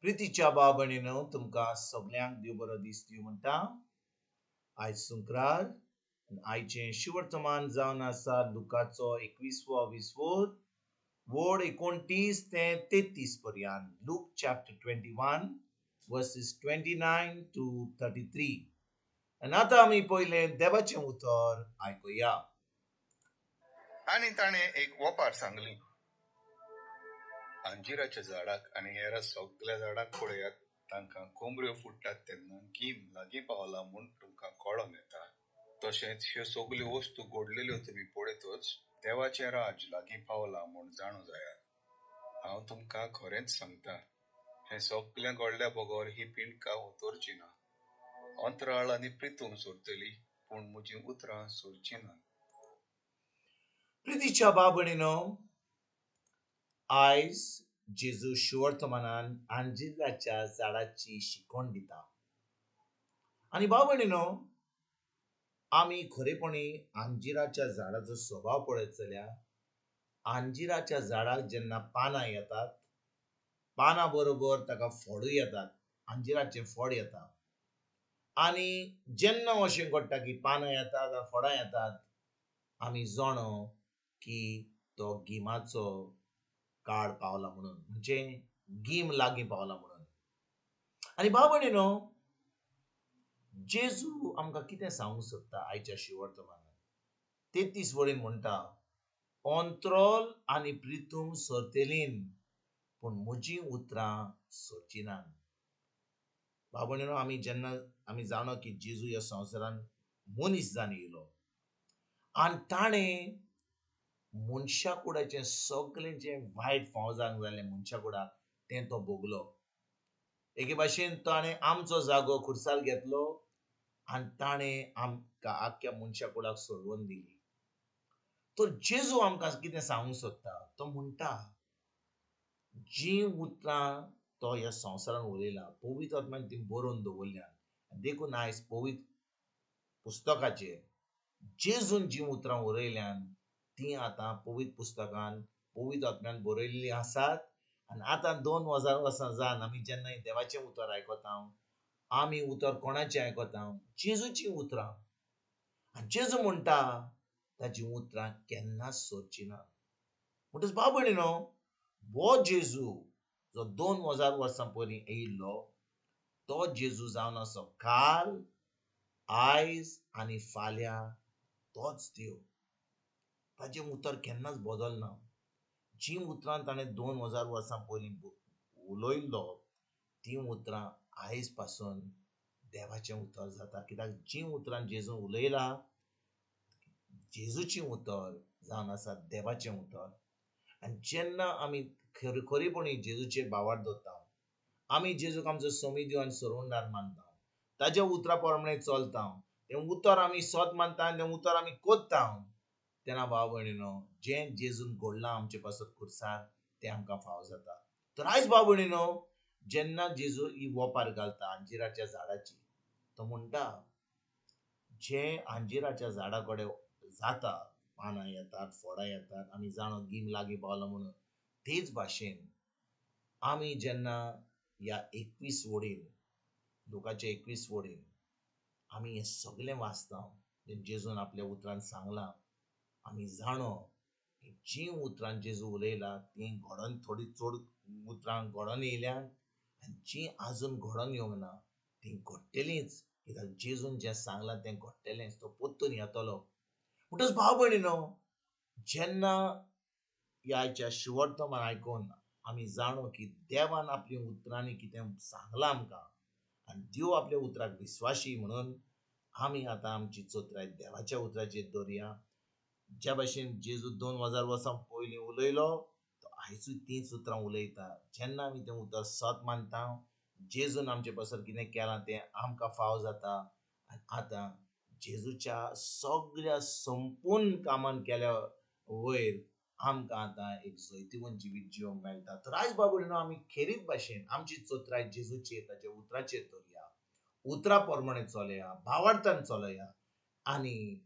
प्रितीच्या बाबणीनो तुमकां सगळ्यांक देव बरो दीस दिवं म्हणटा. आयज शुक्रार आयचें शिवर्तमान जावन आसा लुकाचो 21वो विस्वोत वोड 29 ते 33 पर्यंत. Look chapter 21 verses 29 to 33. आनी आतां आमी पयले देवाचें उतर आयकुया. आणि ताणे एक वपार सांगली, अंजिराच्या झाडाक आणि हेर सगळ्या झाडाक पळयात, तांकां कोंबऱ्यो फुटतात तेन्ना गीम लागीं पावला म्हूण तुमकां कळोन येता. तशेंच ह्यो सगल्यो वस्तू घडलेल्यो तुमी पळयतच देवाचें राज लागीं पावला म्हूण जाणू जायात. हांव तुमकां खरेंच सांगता, हें सगळें घडल्या बगोर ही पिणकां उतरची ना. अंतराळ आनी प्रितूम सोरतली, पूण म्हजीं उतरां सोरची ना. प्रितीच्या बाबणीनो आयज जेजू शिवर्तमानान अंजिराच्या झाडाची शिकवण दिता. आनी बाबणीनो आमी खरेपणी अंजिराच्या झाडाचो स्वभाव पळयत जाल्यार अंजिराच्या झाडाक जेन्ना पानां येतात, पानां बरोबर ताका फळूय येतात, अंजिराचे फळ येता. आनी जेन्ना अशें घडटा की पानां येतात आनी फळां येतात, आमी जाणो की तो गिमाचो काळ पावला म्हणून, म्हणजे गीम लागीं पावला म्हणून. आनी बाबणीनो जेजू आमकां कितें सांगूंक सोदता आयच्या शिवर्तमानान 33 वळीन म्हणटा, अंत्रोल आनी प्रितूम सरतलीन, पूण म्हजीं उतरां सोरची नात. बाबणीनो आमी जाणो की जेजू ह्या संवसारान मनीस जावन येयलो आनी ताणें मनशा कुडाचें सगळें जें वायट फाव जावंक जालें मनशा कुडाक तें तो भोगलो. एके भाशेन ताणें आमचो जागो खुर्सार घेतलो आनी ताणें आमकां आख्ख्या मनशा कुडाक सोडवून दिली. तर जेजू आमकां कितें सांगूंक सोदता, तो म्हणटा जीं उतरां तो ह्या संवसारान उलयला, पवित्र आत्म्यान ती बरोवन दवरल्यात. देखून आयज पवित्र पुस्तकाचेर जेजून जीं उतरां उलयल्यान तीं आतां पवित्र पुस्तकान पवित्र आत्म्यान बरयल्लीं आसात. आनी आतां 2000 वर्सां जावन आमी जेन्ना देवाचें उतर आयकता, आमी उतर कोणाचें आयकता? जेजूचीं उतरां. आनी जेजू म्हणटा ताचीं उतरां केन्नाच सोरचीं ना. म्हणटच बाबणीनो हो जेजू जो 2000 वर्सां पयलीं येयल्लो, तो जेजू जावन असो काल, आयज आनी फाल्यां तोच देव. ताचें उतर केन्नाच बदलना. जीं उतरां ताणें 2000 वर्सां पयलीं उलयल्लो, तीं उतरां आयज पासून देवाचें उतर जाता. कित्याक जीं उतरां जेजून उलयलां, जेजूचीं उतर जावन आसा देवाचें उतर. आनी जेन्ना आमी खरेपणी जेजूचेर बावर दवरता, आमी जेजूक आमचो सोमी देव आनी सोरोंडार मानता, ताच्या उतरा प्रमाणे चलता, तें उतर आमी सत मानता आनी तें उतर आमी कोत्ता, तेन्ना भाव भयणीनो जें जेजून घडलां आमचे पासत खुर्सार तें आमकां फाव जाता. तर आयज भाव भयणीनो जेन्ना जेजू ही वोपार घालता अंजिराच्या झाडाची, तो म्हणटा जें अंजिराच्या झाडा कडेन जाता, पानां येतात, फळां येतात, आमी जाणो गीम लागीं पावला म्हणून, तेच भाशेन आमी जेन्ना ह्या 21 वडीन लुकाच्या 21 वडीन आमी हें सगळें वाचता, जें जेजून आपल्या उतरान सांगलां, आमी जाणो की जीं उतरां जेजू उलयला तीं घडोवन थोडीं चड उतरां घडोवन येयल्यात आनी जीं आजून घडोवन येवंक ना तीं घडटलींच. कित्याक जेजून जें सांगलां तें घडटलेंच, तो परतून येतलो. म्हणटच भाव भयणीनो जेन्ना ह्याच्या शिवर्तमान आयकून आमी जाणो की देवान आपल्या उतरांनी कितें सांगलां आमकां आनी देव आपल्या उतराक विस्वाशी म्हणून आमी आतां आमची चोत्राय देवाच्या उतराचेर दवरया. ज्या भाशेन जेजू 2000 वर्सां पयलीं उलयलो, तो आयजूय तींच उतरां उलयता. जेन्ना आमी तें उतर सत मानता, जेजून आमचे पासत कितें केलां तें आमकां फाव जाता. आनी आतां जेजूच्या सगळ्या संपूर्ण कामान केल्या वयर आमकां आतां एक जैतिवंत जिवीत जिवंक मेळटा. तर आयज बाबडीनो आमी खेरीत भाशेन आमची चोत्राय जेजूचेर ताच्या उतराचेर दवरया, उतरा प्रमाणे चलया, भावार्थान चलया आनी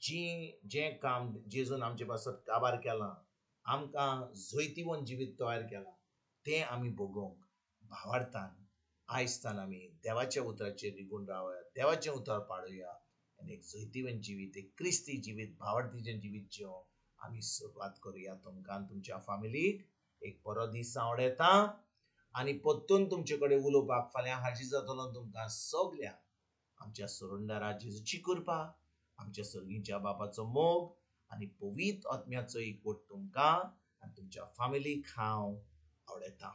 जें काम जेजून आमचे पासत काबार केलां, आमकां जैतिवंत जिवीत तयार केलां, तें आमी भोगोवंक भावार्थान आयजतान आमी देवाच्या उतराचेर निघून रावया, देवाचें उतर पाळुया आनी एक जैतिवंत जिवीत, एक क्रिस्ती जिवीत, भावार्थीचें जिवीत जिवंक आमी सुरवात करुया. तुमकां आनी तुमच्या फॅमिलीक एक बरो दीस हांव येता आनी परतून तुमचे कडेन उलोवपाक फाल्यां हाजीर जातलो तुमकां सगल्यांक. आमच्या सुरुंडारा जेजूची कृपा, आमच्या सर्गीच्या बापाचो मोग आनी पवित्र आत्म्याचो एकवट तुमकां आनी तुमच्या फॅमिलीक हांव आवडयता.